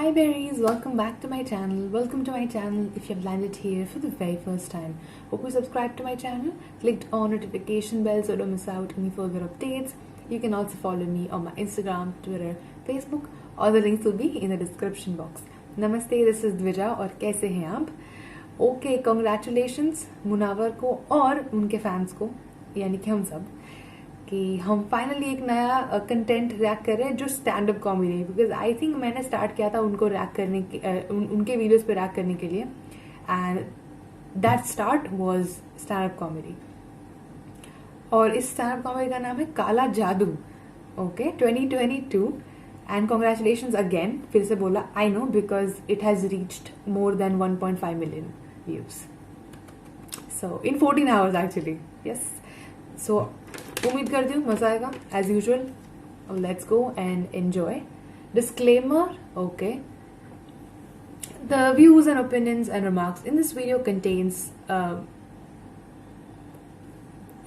Hi berries, welcome back to my channel. Welcome to my channel if you have landed here for the very first time. Hope you subscribed to my channel, clicked on notification bell so don't miss out any further updates. You can also follow me on my Instagram, Twitter, Facebook. All the links will be in the description box. Namaste, this is Dvija और कैसे हैं आप? Okay, congratulations Munawar को और उनके fans को यानी कि हम सब कि हम फाइनली एक नया कंटेंट रिएक्ट कर रहे हैं जो स्टैंड अप कॉमेडी है बिकॉज आई थिंक मैंने स्टार्ट किया था उनको रिएक्ट करने के उनके वीडियोस पे रिएक्ट करने के लिए and that start was stand up comedy और इस स्टैंड अप कॉमेडी का नाम है काला जादू ओके 2022 एंड कॉन्ग्रेचुलेशंस अगेन फिर से बोला I know because it has reached more than 1.5 million views so in 14 hours actually yes so उम्मीद करती हूँ मजा आएगा as usual let's go and enjoy disclaimer okay the views and opinions and remarks in this video contents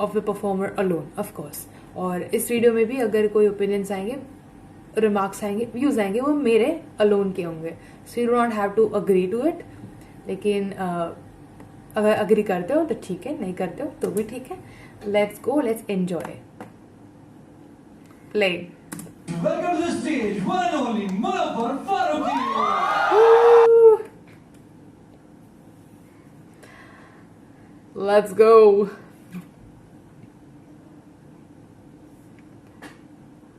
of the performer alone of course और इस video में भी अगर कोई ओपिनियंस आएंगे रिमार्क्स आएंगे व्यूज आएंगे वो मेरे अलोन के होंगे so you do not have to agree to it लेकिन अगर अग्री करते हो तो ठीक है नहीं करते हो तो भी ठीक है Let's go, let's enjoy. Play. Welcome to the stage, one and only Munawar Farooqi. Let's go.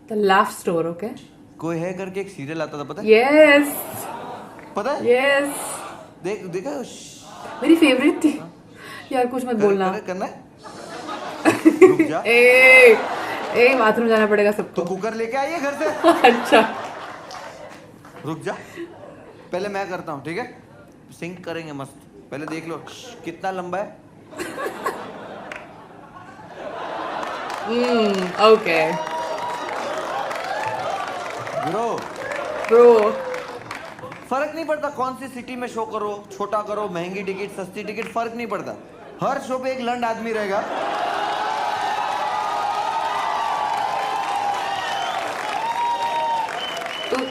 The Laugh Store, okay? कोई है करके एक सीरियल आता था पता है? Yes. पता है? Yes. देखा? मेरी फेवरेट थी यार कुछ मत बोलना करना है? रुक जा। ए बाथरूम जाना पड़ेगा सबको तो कुकर लेके आइए घर से। अच्छा रुक जा पहले मैं करता हूँ ठीक है सिंक करेंगे मस्त पहले देख लो कितना लंबा है ओके ब्रो फर्क नहीं पड़ता कौन सी सिटी में शो करो छोटा करो महंगी टिकट सस्ती टिकट फर्क नहीं पड़ता हर शो पे एक लंड आदमी रहेगा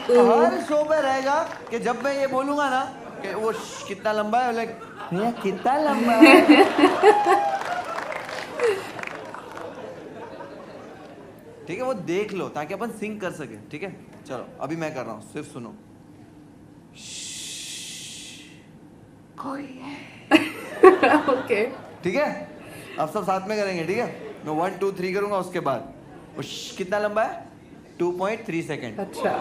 हर शो पे रहेगा कि जब मैं ये बोलूंगा ना कि वो कितना लंबा है लाइक भैया कितना लंबा है ठीक है वो देख लो ताकि अपन सिंक कर सके ठीक है चलो अभी मैं कर रहा हूँ सिर्फ सुनो कोई है ओके ठीक है अब सब साथ में करेंगे ठीक है मैं 1 2 3 करूंगा उसके बाद कितना लंबा है 2.3 सेकेंड अच्छा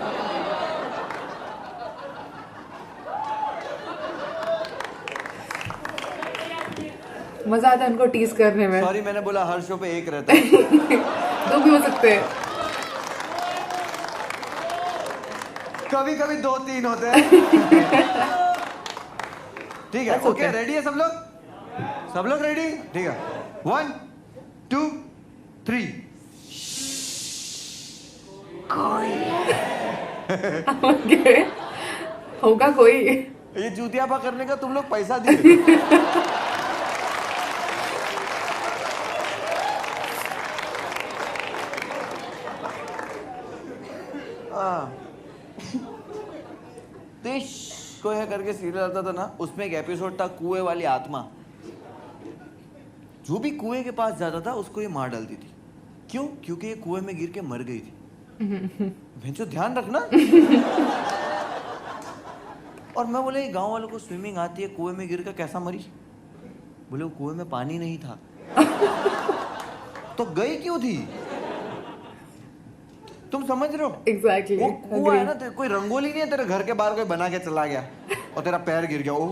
मजा आता है उनको टीज करने में सॉरी मैंने बोला हर शो पे एक रहता है दो भी हो सकते हैं कभी कभी 2 3 होते हैं ठीक है ओके रेडी है सब लोग रेडी ठीक है 1 2 3 ओके होगा कोई ये चूतियापा करने का तुम लोग पैसा दिए देश कोई है करके सीरियल आता था ना उसमें एक एपिसोड था कुएं वाली आत्मा जो भी कुएं के पास जाता था उसको ये मार डालती थी क्यों क्योंकि ये कुएं में गिर के मर गई थी भेंचो ध्यान रखना और मैं बोले गांव वालों को स्विमिंग आती है कुएं में गिर कर कैसा मरी बोले वो कुएं में पानी नहीं था तो गई क्यों थी तुम समझ रहे हो एग्जैक्टली वो कुआं है ना कोई रंगोली नहीं है तेरे घर के बाहर कोई बना के चला गया और तेरा पैर गिर गया ओह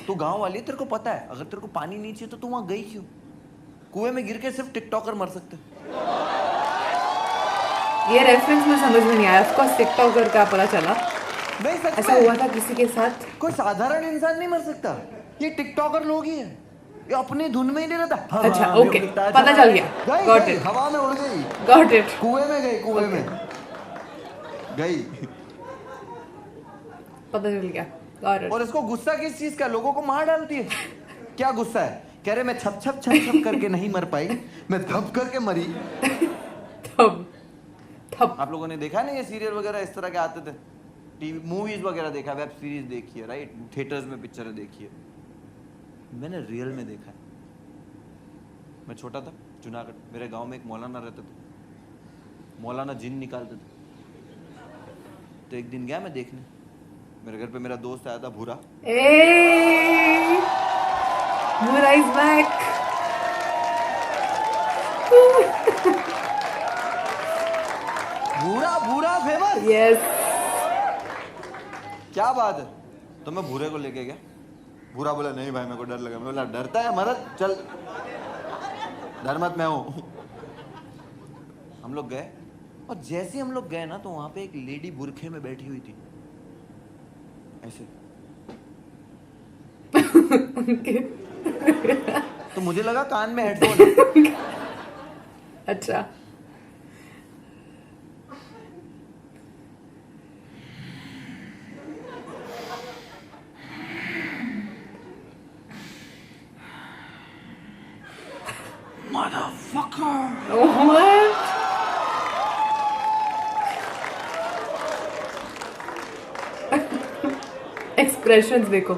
तू गांव वाली तेरे को पता है अगर तेरे को पानी नहीं चाहिए तो तू वहां गई क्यों कुएं में गिर के सिर्फ टिकटॉकर मर सकते ये रेफरेंस में समझ में नहीं आया ऑफ कोर्स टिकटॉकर का पता चला नहीं सच ऐसा हुआ था किसी के साथ कोई साधारण इंसान नहीं मर सकता ये टिकटॉकर लोग ही है ये अपनी धुन में ही नहीं रहता अच्छा ओके पता चल गया गॉट इट हवा में उड़ गई गॉट इट कुएं में गई कुएं में गई पता चल गया गॉट इट और इसको गुस्सा किस चीज का लोगों को मार डालती है क्या गुस्सा है कह रहे मैं छप छप छप छप करके नहीं मर पाई मैं धप करके मरी थप। आप लोगों ने देखा है ना ये सीरियल वगैरह इस तरह के आते थे, टीवी मूवीज वगैरह देखा, वेब सीरीज देखी है, राइट, थिएटर्स में पिक्चरें देखी है। मैंने रियल में देखा है। मैं छोटा था, जूनागढ़, मेरे गांव में एक मौलाना रहते थे। मौलाना जिन निकालते थे। तो एक दिन गया मैं देखने, मेरे घर पे मेरा दोस्त आया था भूरा। Hey, Mura is back. भूरा भूरा फेमस। Yes. क्या बात है। तो मैं भूरे को लेके गया। भूरा बोला नहीं भाई मेरे को डर लगा। मैं बोला डरता है मदद, चल डर मत, मैं हूं। हम लोग गए और जैसे हम लोग गए ना तो वहां पे एक लेडी बुरखे में बैठी हुई थी ऐसे। तो मुझे लगा कान में हेडफोन है। अच्छा। Motherfucker! Oh, what? Expressions देखो।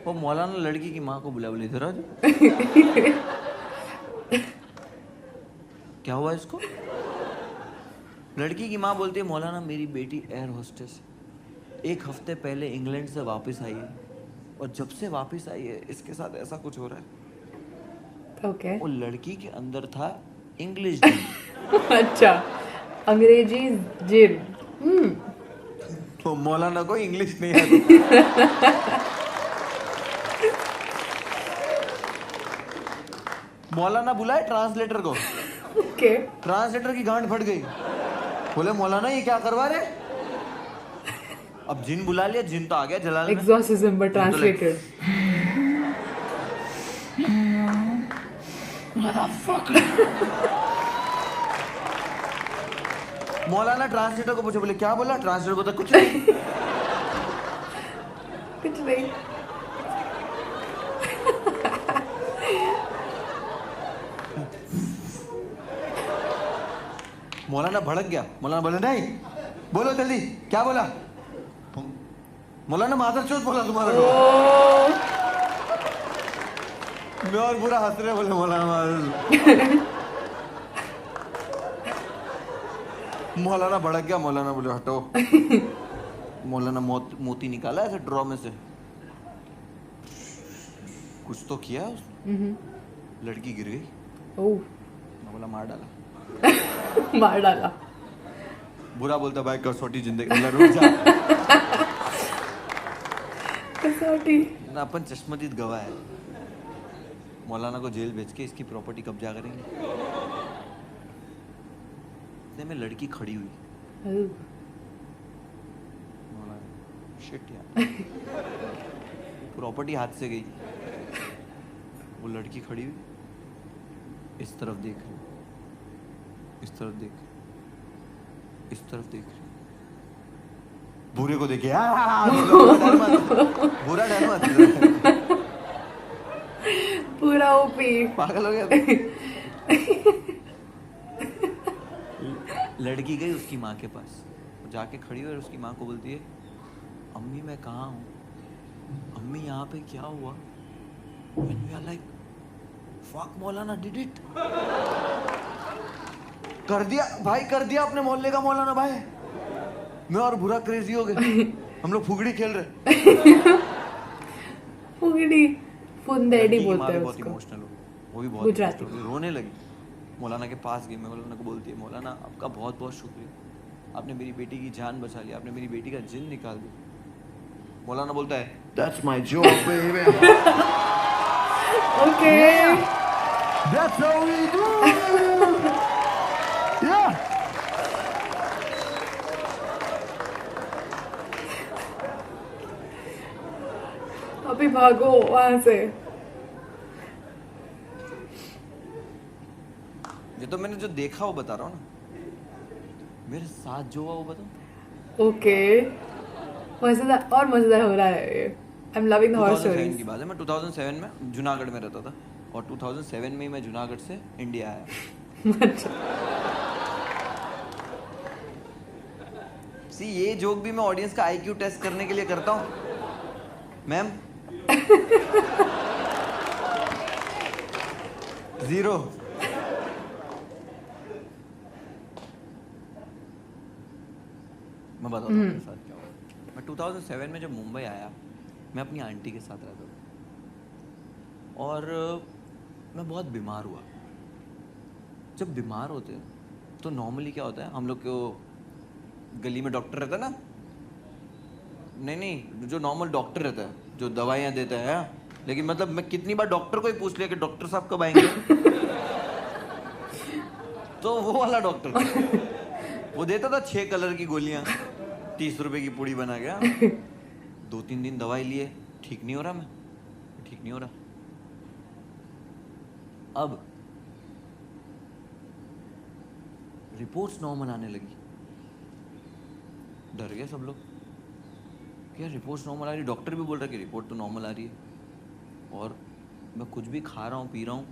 वो मौलाना लड़की की माँ को बुला बोली इधर आ जाओ। क्या हुआ इसको? लड़की की माँ बोलती है मौलाना मेरी बेटी एयर होस्टेस है, 1 हफ्ते पहले इंग्लैंड से वापस आई है और जब से वापस आई है इसके साथ ऐसा कुछ हो रहा है। Okay. वो लड़की के अंदर था इंग्लिश जिन। अच्छा, अंग्रेजी जिन। तो मौलाना को इंग्लिश नहीं आता। मौलाना बुलाए ट्रांसलेटर को। Okay. ट्रांसलेटर की गांड फट गई। बोले मौलाना ये क्या करवा रहे? अब जिन बुला लिया, जिन तो आ गया जलाल में। Exorcism but translated. Maulana translator को पूछे, बोले क्या बोला? ट्रांसलेटर को तो कुछ नहीं। कुछ नहीं। मौलाना भड़क गया। मौलाना बोले नहीं, बोलो जल्दी क्या बोला? मौलाना मादरचोद बोला तुम्हारा। मैं और पूरा हंस रहे, बोले मौलाना। मौलाना भड़क गया। मौलाना बोले हटो। मौलाना मोती निकाला ऐसे ड्रॉ में से, कुछ तो किया उसने। लड़की गिर गई। ओह, मैं बोला मार डाला। मार डाला। बुरा बोलता भाई कसौटी जिंदगी रुक जा। कसौटी। ना अपन चश्मदीद गवाह है। मौलाना को जेल भेज के इसकी प्रॉपर्टी कब्जा करेंगे। इतने में लड़की खड़ी हुई। शिट यार, प्रॉपर्टी हाथ से गई। वो लड़की खड़ी हुई, इस तरफ देख रही, इस तरफ देख, इस तरफ देख रही। भूरे को देखे बुरा डर मत। पूरा ओपी पागल हो गया। लड़की गई उसकी माँ के पास, जाके खड़ी हुई और उसकी माँ को बोलती है अम्मी मैं कहाँ हूँ, अम्मी यहाँ पे क्या हुआ? And we are like, fuck Maulana did it। कर दिया भाई, कर दिया अपने मोहल्ले का मौलाना भाई। मैं और बुरा क्रेजी हो गए। हम लोग फुगड़ी खेल रहे। फुगड़ी फुंदेड़ी लड़की की माँ बोलते भी हैं बहुत उसको। इमोशनल हो गई, वो भी बहुत गुजराती। emotional हो गई, रोने लगी। मौलाना के पास गई, मैं मौलाना को बोलती है मौलाना आपका बहुत बहुत शुक्रिया, आपने मेरी बेटी की जान बचा ली, आपने मेरी बेटी का जिन निकाल दिया। मौलाना बोलता है That's my job baby। Okay. That's how we do it। Yeah। अभी भागो वहां से। ये तो मैंने जो देखा वो बता रहा हूँ ना, मेरे साथ जो हुआ वो बताऊँ। ओके, मजेदार और मजेदार हो रहा है ये। I am loving the horror 2007 stories. की बात है, मैं 2007 में जूनागढ़ में रहता था और 2007 में ही मैं जूनागढ़ से इंडिया आया। अच्छा। सी ये जोक भी मैं ऑडियंस का आईक्यू टेस्ट करने के लिए करता हूँ मैम। 0। मैं बताता हूँ मेरे साथ क्या हुआ। मैं 2007 में जब मुंबई आया, मैं अपनी आंटी के साथ रहता था और मैं बहुत बीमार हुआ। जब बीमार होते हैं तो नॉर्मली क्या होता है, हम लोग को गली में डॉक्टर रहता है ना, नहीं जो नॉर्मल डॉक्टर रहता है जो दवाइयाँ देता है, लेकिन मतलब मैं कितनी बार डॉक्टर को ही पूछ लिया कि डॉक्टर साहब कब आएंगे। तो वो वाला डॉक्टर वो देता था 6 कलर की गोलियां, 30 रुपए की पूड़ी बना गया। 2-3 दिन दवाई लिए, ठीक नहीं हो रहा, मैं ठीक नहीं हो रहा। अब रिपोर्ट्स नॉर्मल आने लगी, डर गए सब लोग कि यार रिपोर्ट्स नॉर्मल आ रही, डॉक्टर भी बोल रहा है कि रिपोर्ट तो नॉर्मल आ रही है, और मैं कुछ भी खा रहा हूँ पी रहा हूँ,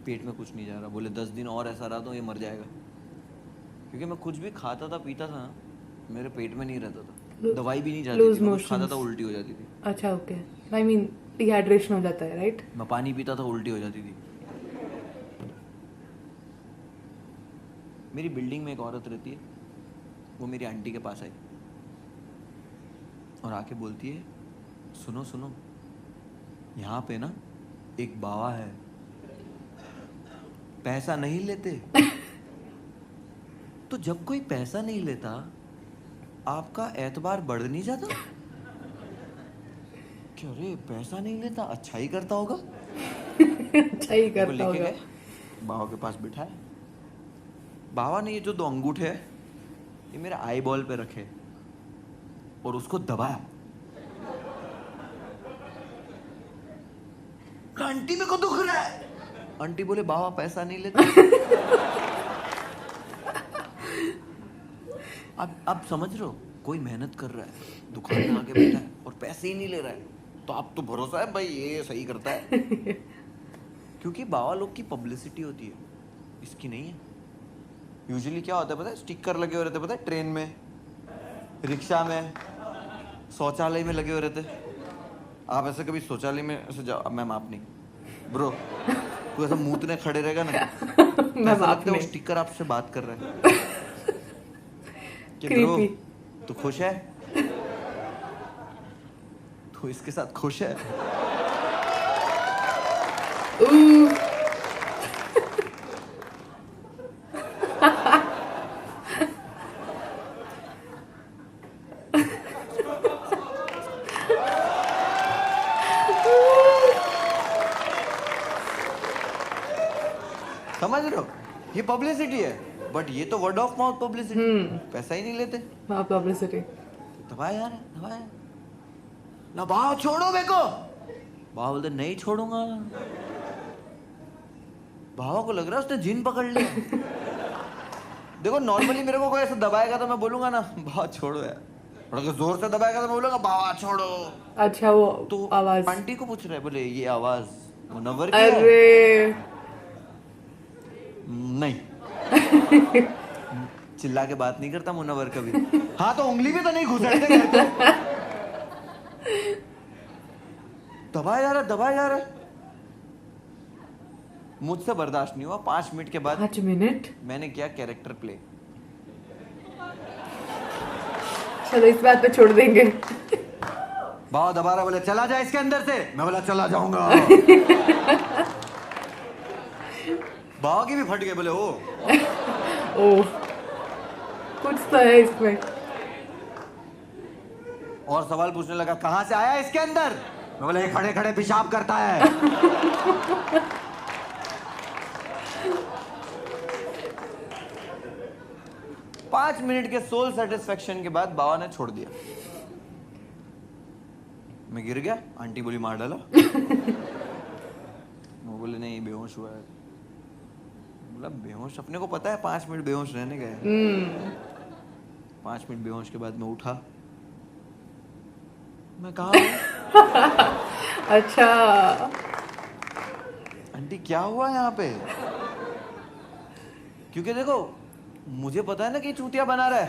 पेट में कुछ नहीं जा रहा। बोले 10 दिन और ऐसा रहा तो ये मर जाएगा, क्योंकि मैं कुछ भी खाता था पीता था मेरे पेट में नहीं रहता था, दवाई भी नहीं जाती थी, मैं कुछ खाता था उल्टी हो जाती थी। अच्छा ओके, आई मीन डिहाइड्रेशन हो जाता है राइट। मैं पानी पीता था उल्टी हो जाती थी। मेरी बिल्डिंग में एक औरत रहती है, वो मेरी आंटी के पास आई और आके बोलती है, सुनो सुनो यहाँ पे ना एक बाबा है, पैसा नहीं लेते। तो जब कोई पैसा नहीं लेता आपका एतबार बढ़ नहीं जाता? क्या रे पैसा नहीं लेता, अच्छा ही करता होगा। अच्छा ही करता होगा। बाबा के पास बिठाया, बाबा ने ये जो 2 अंगूठे है ये मेरे आई बॉल पे रखे और उसको दबाया। आंटी मेरे को दुख रहा है। आंटी बोले बाबा पैसा नहीं लेते। अब समझ रहे हो, कोई मेहनत कर रहा है, दुकान में आके बैठा है और पैसे ही नहीं ले रहा है, तो आप तो भरोसा है भाई ये सही करता है। क्योंकि बाबा लोग की पब्लिसिटी होती है, इसकी नहीं है। यूजुअली क्या होता है पता है, स्टिकर लगे हुए रहते पता है, ट्रेन में, रिक्शा में, शौचालय में लगे हुए रहते। आप ऐसे कभी शौचालय में ऐसे जाओ, मैम आप नहीं ब्रो, तू ऐसा मूतने खड़े रहेगा ना, ऐसा लगता है वो स्टिकर आपसे बात कर रहा है कि ब्रो तू खुश है, तू इसके साथ खुश है। समझ रहे हो, ये पब्लिसिटी है, बट ये तो वर्ड ऑफ माउथ पब्लिसिटी, पैसा ही नहीं लेते। पब्लिसिटी दबाया यार, दबाया ना, बाबा छोड़ो मेरे को। बाबा बोलते नहीं छोड़ूंगा। बाबा को लग रहा है उसने जिन पकड़ लिया। देखो नॉर्मली मेरे को कोई ऐसा दबाएगा तो मैं बोलूंगा ना बाबा छोड़ो यार, और अगर जोर से दबाएगा तो मैं बोलूंगा बाबा छोड़ो। अच्छा वो तो आवाज आंटी को पूछ रहा है, बोले ये आवाज मुनव्वर की है? अरे नहीं। चिल्ला के बात नहीं करता मुनव्वर कभी। हाँ तो उंगली भी तो नहीं घुसाते घर पे। दबाया जा रहा है, दबाया जा रहा है, मुझसे बर्दाश्त नहीं हुआ। 5 मिनट के बाद 5 मिनट मैंने किया कैरेक्टर प्ले। चलो इस बात पे छोड़ देंगे। बाबा दबा रहा, बोले चला जा इसके अंदर से। मैं बोला चला जाऊंगा। बाबा की भी फट गए, बोले ओ कुछ तो है इसमें। और सवाल पूछने लगा कहां से आया इसके अंदर। मैं बोला ये खड़े खड़े पेशाब करता है। 5 मिनट के सोल सेटिस्फेक्शन के बाद बाबा ने छोड़ दिया। मैं गिर गया, आंटी बोली मार डाला। वो बोले नहीं बेहोश हुआ है। बोला बेहोश, अपने को पता है 5 मिनट बेहोश रहने गए। 5 मिनट बेहोश के बाद मैं उठा। मैं कहा अच्छा आंटी क्या हुआ यहाँ पे? क्योंकि देखो मुझे पता है ना कि चूतिया बना रहा है,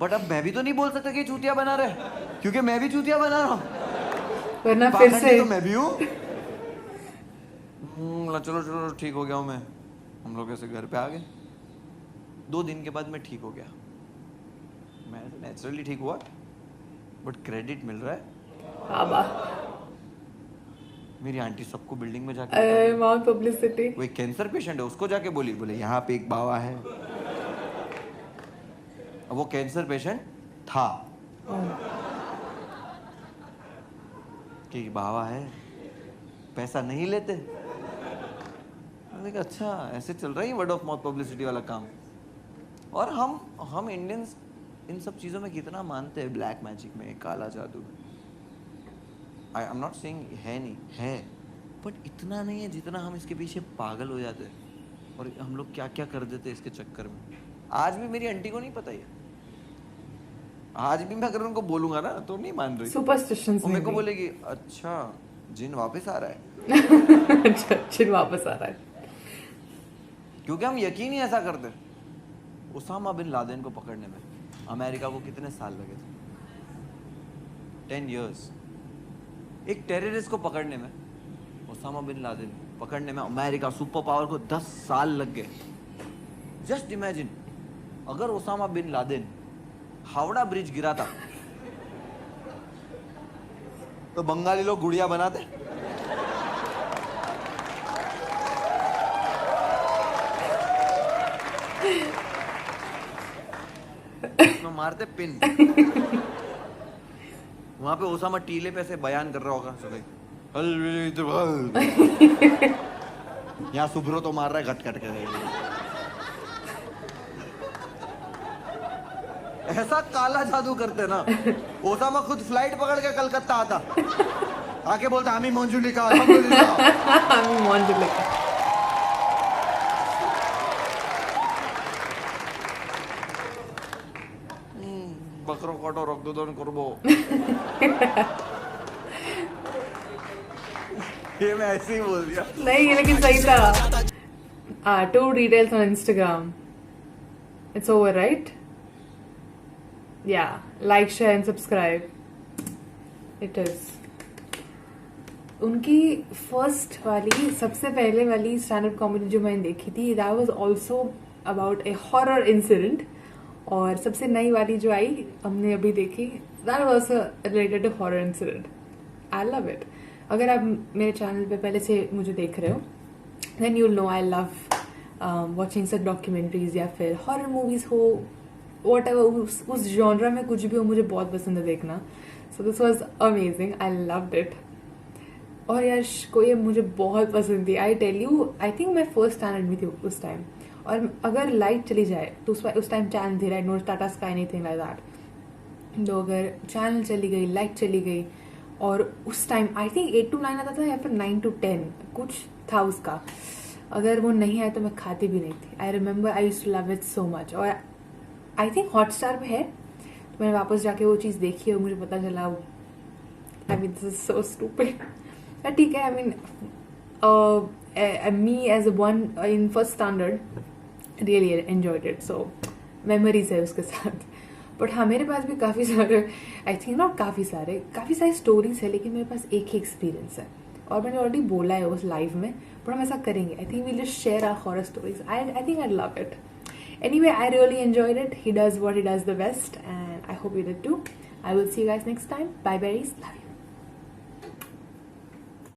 बट अब मैं भी तो नहीं बोल सकता कि चूतिया बना रहे, क्योंकि मैं भी चूतिया बना रहा हूँ। वरना फिर से तो मैं भी हूँ। चलो चलो ठीक हो गया हूँ मैं। हम लोग ऐसे घर पे आ गए। 2 दिन के बाद मैं ठीक हो गया। मैं नेचुरली ठीक हुआ, बट क्रेडिट मिल रहा है आबा मेरी आंटी सबको बिल्डिंग में जाके अरे माउथ पब्लिसिटी। वो एक कैंसर पेशेंट है, उसको जाके बोली, बोले यहाँ पे एक बाबा है। अब वो कैंसर पेशेंट था कि बाबा है, पैसा नहीं लेते। मैंने कहा अच्छा ऐसे चल रहा है वर्ड ऑफ माउथ पब्लिसिटी वाला काम। और हम इंडियंस इन सब चीज़ों में कितना मानते हैं, ब्लैक मैजिक में, काला जादू में। आई एम नॉट सेइंग है नहीं है, बट इतना नहीं है जितना हम इसके पीछे पागल हो जाते हैं और हम लोग क्या क्या कर देते हैं इसके चक्कर में। आज भी मेरी आंटी को नहीं पता है। आज भी मैं अगर उनको बोलूंगा ना तो नहीं मान रही। सुपरस्टिशंस वो मेरे को बोलेगी अच्छा जिन वापस आ रहा है। अच्छा चिन वापस आ रहा है। क्योंकि हम यकीन ही ऐसा करते। उसामा बिन लादेन को पकड़ने में अमेरिका को कितने साल लगे थे? 10 years। एक टेररिस्ट को पकड़ने में, उसामा बिन लादेन पकड़ने में अमेरिका सुपर पावर को 10 साल लग गए। जस्ट इमेजिन अगर Osama bin Laden Howrah bridge गिरा था तो बंगाली लोग गुड़िया बनाते। उसमें मारते पिन। वहां पे ओसामा टीले पे ऐसे बयान कर रहा होगा सुबह, यहाँ सुब्रो तो मार रहा है घट घट कर। ऐसा काला जादू करते ना। ओसामा खुद फ्लाइट पकड़ के कलकत्ता आता, आके बोलता हामी मंजुलिका আমি মঞ্জুলিকা। बकरो काटो रक्तदान करबो। ये मैं ऐसे ही बोल दिया। नहीं ये लेकिन सही था। 2 details on Instagram. It's over, right? Yeah. Like, share and subscribe. It is. उनकी फर्स्ट वाली सबसे पहले वाली स्टैंड अप कॉमेडी जो मैंने देखी थी, that was also about a horror incident. और सबसे नई वाली जो आई हमने अभी देखी, that was related to horror incident. I love it. अगर आप मेरे चैनल पे पहले से मुझे देख रहे हो, then you know I love watching such documentaries या फिर हॉरर मूवीज हो, वॉट एवर, उस जॉनरा में कुछ भी हो, मुझे बहुत पसंद है देखना। So this was amazing, I loved it. और यार कोई मुझे बहुत पसंद थी। I tell you, I think मैं फर्स्ट स्टैंडर्ड में थी उस टाइम। और अगर लाइट चली जाए तो उस टाइम चैनल थी, right, no Tata Sky anything like that. तो अगर चैनल चली गई, लाइट चली गई, और उस टाइम आई थिंक 8 to 9 आता था या फिर 9 to 10 कुछ था उसका, अगर वो नहीं आया तो मैं खाती भी नहीं थी। I remember I used to love it so much. और आई थिंक हॉटस्टार पे है, तो मैंने वापस जाके वो चीज़ देखी और मुझे पता चला, I mean this is so stupid. ठीक है, I mean me as one in first standard really enjoyed it, so memories है उसके साथ। बट हाँ, मेरे पास भी काफ़ी सारे, आई थिंक नॉट काफ़ी सारी स्टोरीज है, लेकिन मेरे पास एक ही एक्सपीरियंस है और मैंने ऑलरेडी बोला है उस लाइव में, बट हम ऐसा करेंगे। I think we'll just share our horror stories. I think I love it. Anyway, I really enjoyed it. He does what he does the best, and I hope you did too. I will see you guys next time. Bye, berries. Love you.